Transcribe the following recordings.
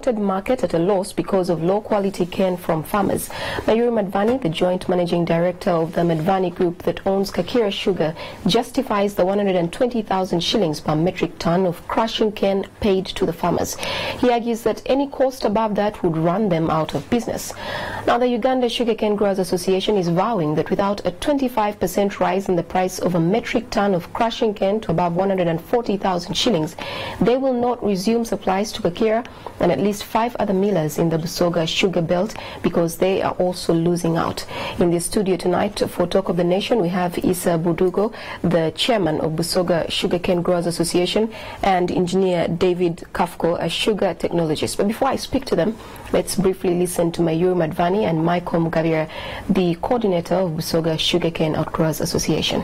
market at a loss because of low-quality cane from farmers. Mayuri Madvani, the joint managing director of the Madvani Group that owns Kakira Sugar, justifies the 120,000 shillings per metric ton of crushing cane paid to the farmers. He argues that any cost above that would run them out of business. Now, the Uganda Sugarcane Growers Association is vowing that without a 25% rise in the price of a metric ton of crushing cane to above 140,000 shillings, they will not resume supplies to Kakira and at least 5 other millers in the Busoga sugar belt because they are also losing out. In the studio tonight for Talk of the Nation, we have Issa Budhogo, the chairman of Busoga Sugarcane Growers Association, and engineer David Kafko, a sugar technologist. But before I speak to them, let's briefly listen to Mayuri Madvani and Michael Mugabira, the coordinator of Busoga Sugarcane Outgrowers Association.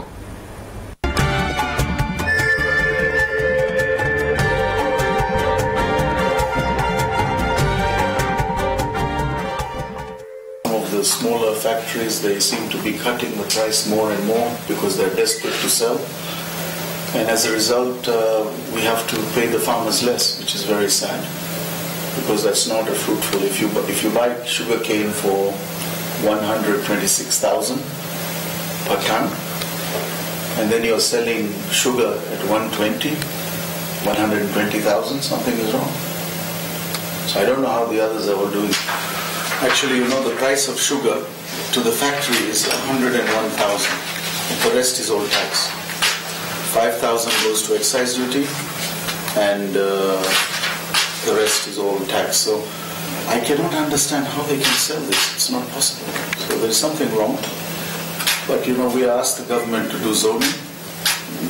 The smaller factories, they seem to be cutting the price more and more because they're desperate to sell, and as a result we have to pay the farmers less, which is very sad because that's not a fruitful. If you buy sugarcane for 126,000 per ton and then you're selling sugar at 120,000, something is wrong. So I don't know how the others are all doing. Actually, you know, the price of sugar to the factory is 101,000. The rest is all tax. 5,000 goes to excise duty, and the rest is all tax. So I cannot understand how they can sell this. It's not possible. So there is something wrong. But you know, we asked the government to do zoning.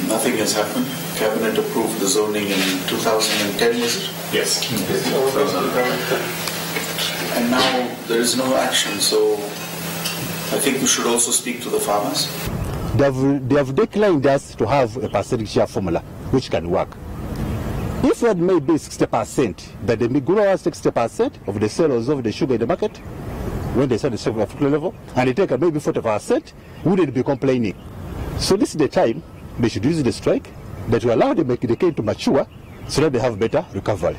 Nothing has happened. Cabinet approved the zoning in 2010, was it? Yes. And now there is no action, so I think we should also speak to the farmers. They have declined us to have a percentage share formula which can work. If it may be 60%, that they grow 60% of the sales of the sugar in the market when they sell the sugar at the level, and they take maybe 40%, wouldn't be complaining. So this is the time they should use the strike that will allow them the cane to mature so that they have better recovery.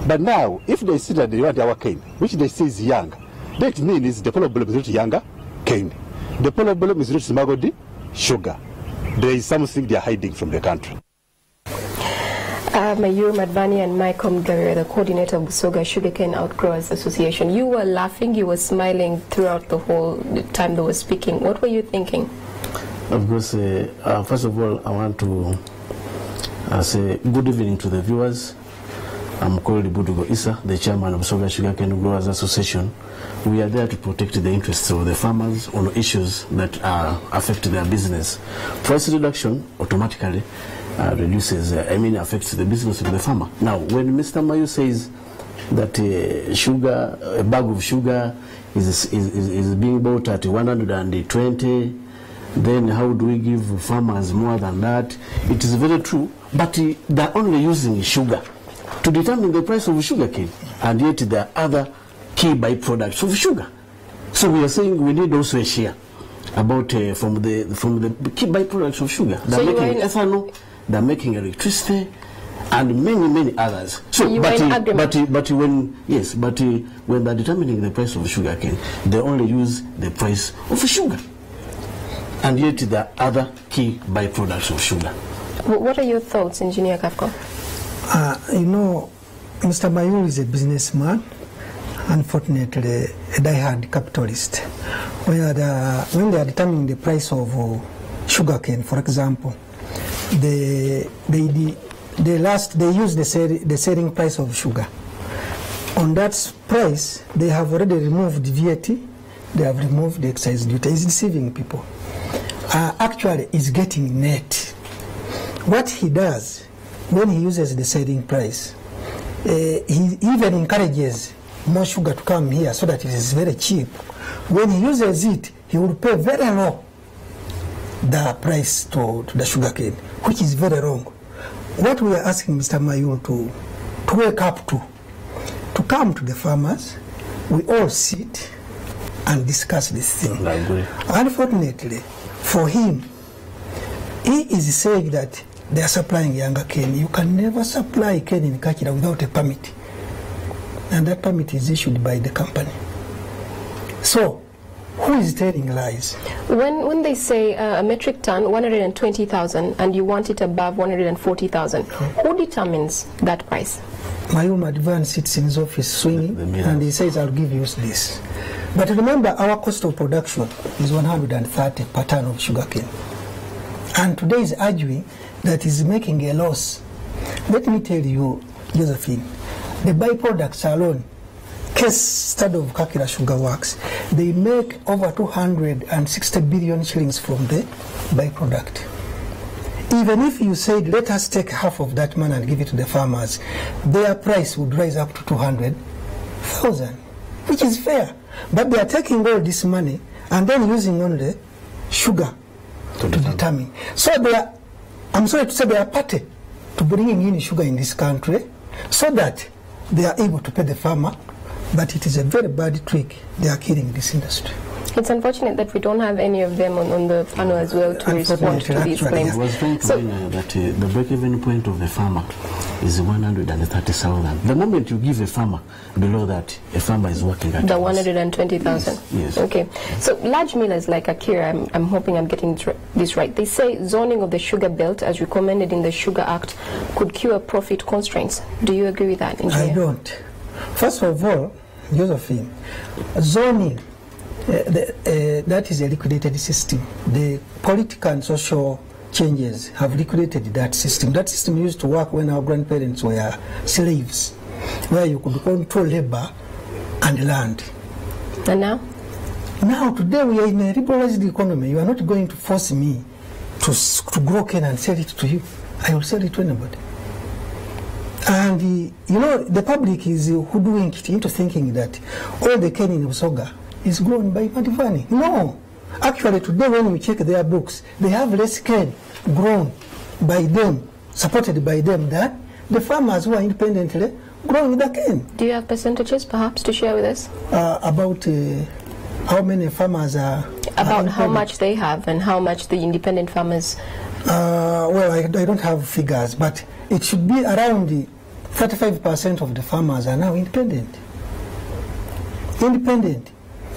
But now, if they see that they want our cane, which they say is young, that means the problem is not younger cane. The problem is not smuggled sugar. There is something they are hiding from the country. Mayuri Madvani and Michael Mugabira, the coordinator of Busoga Sugarcane Outgrowers Association. You were laughing, you were smiling throughout the whole time they were speaking. What were you thinking? Of course, first of all, I want to say good evening to the viewers. I'm called Budhogo Issa, the chairman of Busoga Sugarcane Growers Association. We are there to protect the interests of the farmers on issues that affect their business. Price reduction automatically reduces, affects the business of the farmer. Now, when Mr. Mayu says that a bag of sugar is being bought at 120, then how do we give farmers more than that? It is very true, but they're only using sugar to determine the price of sugarcane, and yet there are other key byproducts of sugar. So we are saying we need also a share about from the key byproducts of sugar. They're making ethanol, they're making electricity, and many others. So, when they're determining the price of sugarcane, they only use the price of sugar, and yet there are other key byproducts of sugar. What are your thoughts, Engineer Kafko? You know, Mr. Mayuri is a businessman, unfortunately a die-hard capitalist. When they are determining the price of sugarcane, for example, they use the selling price of sugar. On that price, they have already removed VAT, they have removed the excise duty. It's deceiving people. Actually, it's getting net. What he does, when he uses the selling price, he even encourages more sugar to come here so that it is very cheap. When he uses it, he will pay very low the price to the sugarcane, which is very wrong. What we are asking Mr. Mayuri to wake up to come to the farmers, we all sit and discuss this thing. I agree. Unfortunately, for him, he is saying that they are supplying younger cane. You can never supply cane in Kachira without a permit. and that permit is issued by the company. So, who is telling lies? When they say a metric ton, 120,000, and you want it above 140,000, who determines that price? Mayuma Advan sits in his office swinging, and he says, I'll give you this. But remember, our cost of production is 130 per ton of sugarcane. And today is arguing that he's making a loss. Let me tell you, Josephine, the byproducts alone, case study of Kakira Sugar Works, they make over 260 billion shillings from the byproduct. Even if you said, let us take half of that money and give it to the farmers, their price would rise up to 200,000, which is fair. But they are taking all this money and then using only sugar to determine. So they are, I'm sorry to say, they are party to bringing in sugar in this country so that they are able to pay the farmer. But it is a very bad trick. They are killing this industry. It's unfortunate that we don't have any of them on the panel as well to respond to these claims. I was trying to mean that the break-even point of the farmer is 130,000. The moment you give a farmer below that, a farmer is working at the 120,000. Yes. Okay. So large millers like Akira, I'm hoping I'm getting this right. They say zoning of the sugar belt, as recommended in the Sugar Act, could cure profit constraints. Do you agree with that, Engineer? I don't. First of all, Josephine, zoning, that is a liquidated system. The political and social changes have liquidated that system. That system used to work when our grandparents were slaves, where you could control labor and land. And now? Now, today we are in a liberalized economy. You are not going to force me to grow cane and sell it to you. I will sell it to anybody. And, you know, the public is hoodwinked it into thinking that all the cane in Busoga is grown by Madivani. No. Actually, today when we check their books, they have less cane grown by them, supported by them, than the farmers who are independently growing the cane. Do you have percentages, perhaps, to share with us? About how many farmers are... About how much they have and how much the independent farmers... Well, I don't have figures, but it should be around 35% of the farmers are now independent. Independent.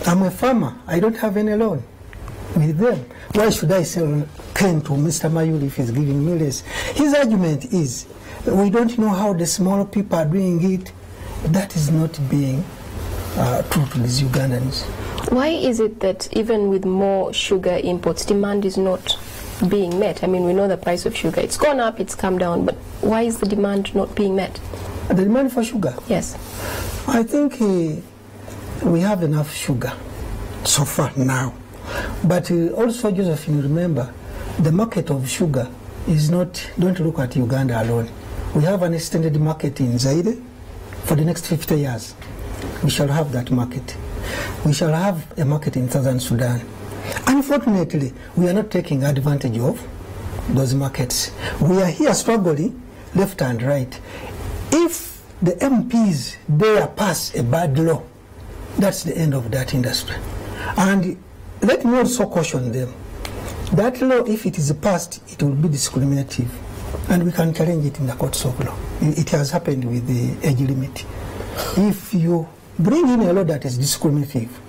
I'm a farmer. I don't have any loan with them. Why should I sell cane to Mr. Mayuri if he's giving me less? His argument is, we don't know how the small people are doing it. That is not being true to these Ugandans. Why is it that even with more sugar imports, demand is not being met? I mean, we know the price of sugar. It's gone up, it's come down, but why is the demand not being met? The demand for sugar? Yes. I think we have enough sugar so far now. But also, Josephine, remember, the market of sugar is not, don't look at Uganda alone. We have an extended market in Zaire for the next 50 years. We shall have that market. We shall have a market in Southern Sudan. Unfortunately, we are not taking advantage of those markets. We are here struggling left and right. If the MPs dare pass a bad law, that's the end of that industry. And let me also caution them. That law, if it is passed, it will be discriminative. And we can challenge it in the courts of law. It has happened with the age limit. If you bring in a law that is discriminative,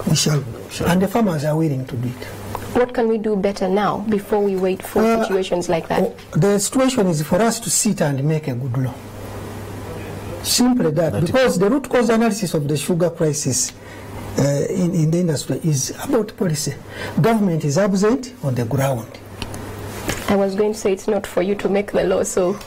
we shall. And the farmers are willing to do it. What can we do better now before we wait for situations like that? The situation is for us to sit and make a good law. Simply that, because the root cause analysis of the sugar crisis in the industry is about policy. Government is absent on the ground. I was going to say it's not for you to make the law, so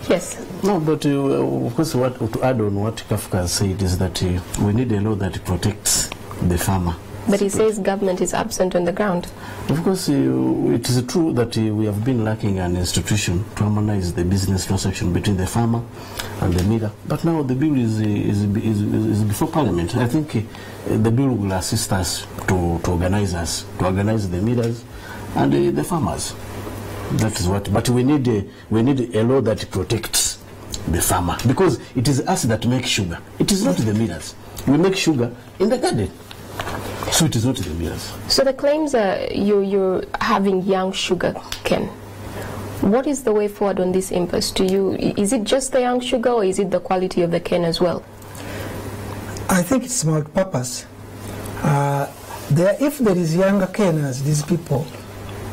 yes. No, but of course, to add on what Kafka said is that we need a law that protects the farmer. But he says government is absent on the ground. Of course, it is true that we have been lacking an institution to harmonize the business transaction between the farmer and the miller. But now the bill is before Parliament. I think the bill will assist us to organize the millers and the farmers. That is what. But we need a law that protects the farmer, because it is us that make sugar. It is not the millers. We make sugar in the garden. So it is not the millers. So the claims are you're having young sugar cane. What is the way forward on this impasse? Is it just the young sugar, or is it the quality of the cane as well? I think it's multi-purpose. If there is younger cane, as these people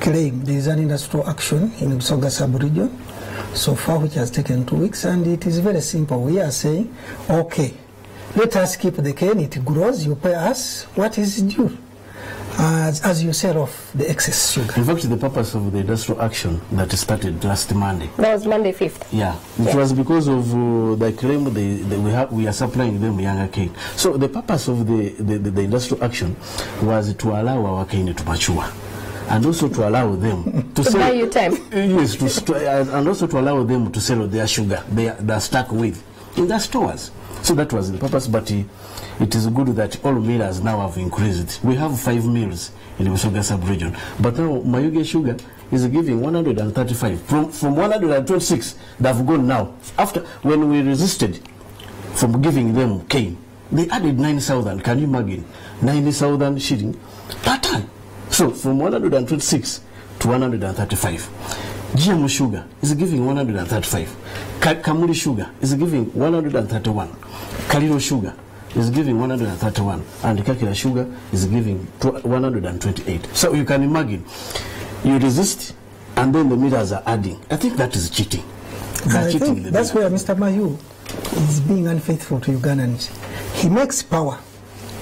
claim, there is an industrial action in Busoga sub-region so far, which has taken 2 weeks, and it is very simple. We are saying, okay, let us keep the cane, it grows, you pay us what is due, as you sell off the excess sugar. In fact, the purpose of the industrial action that started last Monday. That was Monday 5th. Yeah, it was because of the claim we are supplying them younger cane. So the purpose of the industrial action was to allow our cane to mature, and also to allow them to sell. Buy you time. Yes, and also to allow them to sell their sugar they're stuck with in their stores. So that was the purpose, but it is good that all millers now have increased. We have 5 mills in the Busoga sub-region, but now Mayuge Sugar is giving 135 from 126 that have gone now. After, when we resisted from giving them cane, they added 9,000. Can you imagine? 90,000 shilling per ton. So from 126 to 135. GM Sugar is giving 135. Kamuli Sugar is giving 131. Kaliro Sugar is giving 131. And Kakira Sugar is giving 128. So you can imagine, you resist and then the meters are adding. I think that is cheating. I think that's where Mr. Mayu is being unfaithful to Ugandans. He makes power.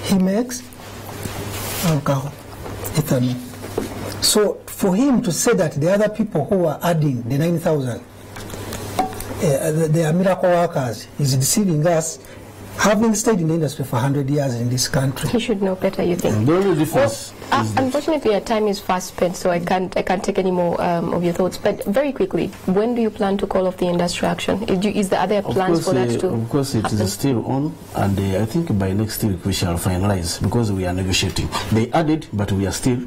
He makes alcohol, ethanol. So for him to say that the other people who are adding the 9,000, they are miracle workers, is deceiving us, having stayed in the industry for 100 years in this country. He should know better, you think? The only difference unfortunately, our time is fast spent, so I can't take any more of your thoughts. But very quickly, when do you plan to call off the industrial action? Are there plans for that too? Of course, it is still on, and I think by next week we shall finalize, because we are negotiating. They added, but we are still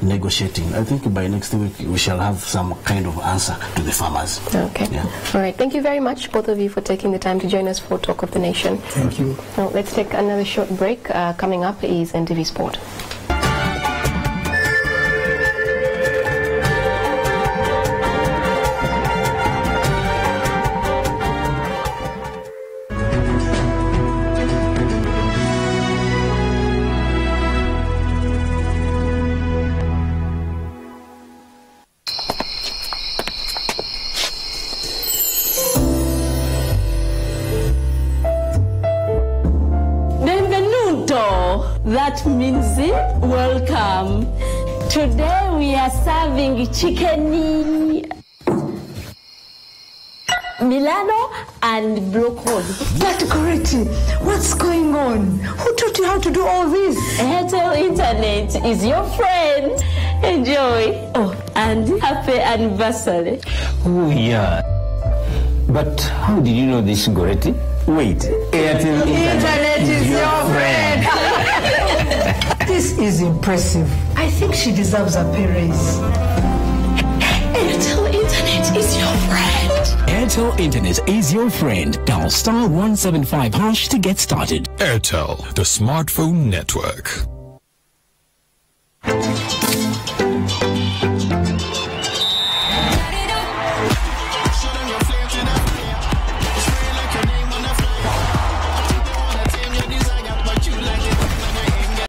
negotiating. I think by next week we shall have some kind of answer to the farmers. Okay. Yeah. All right. Thank you very much, both of you, for taking the time to join us for Talk of the Nation. Thank you. Now, let's take another short break. Coming up is NTV Sport. That means welcome. Today we are serving chicken Milano and broccoli. But Coretti, what's going on? Who taught you how to do all this? Airtel Internet is your friend. Enjoy. Oh, and happy anniversary. Oh yeah. But how did you know this, Goretti? Wait, Airtel Internet is your friend. This is impressive. I think she deserves a pay raise. Airtel Internet is your friend. Airtel Internet is your friend. Dial *175# to get started. Airtel, the smartphone network.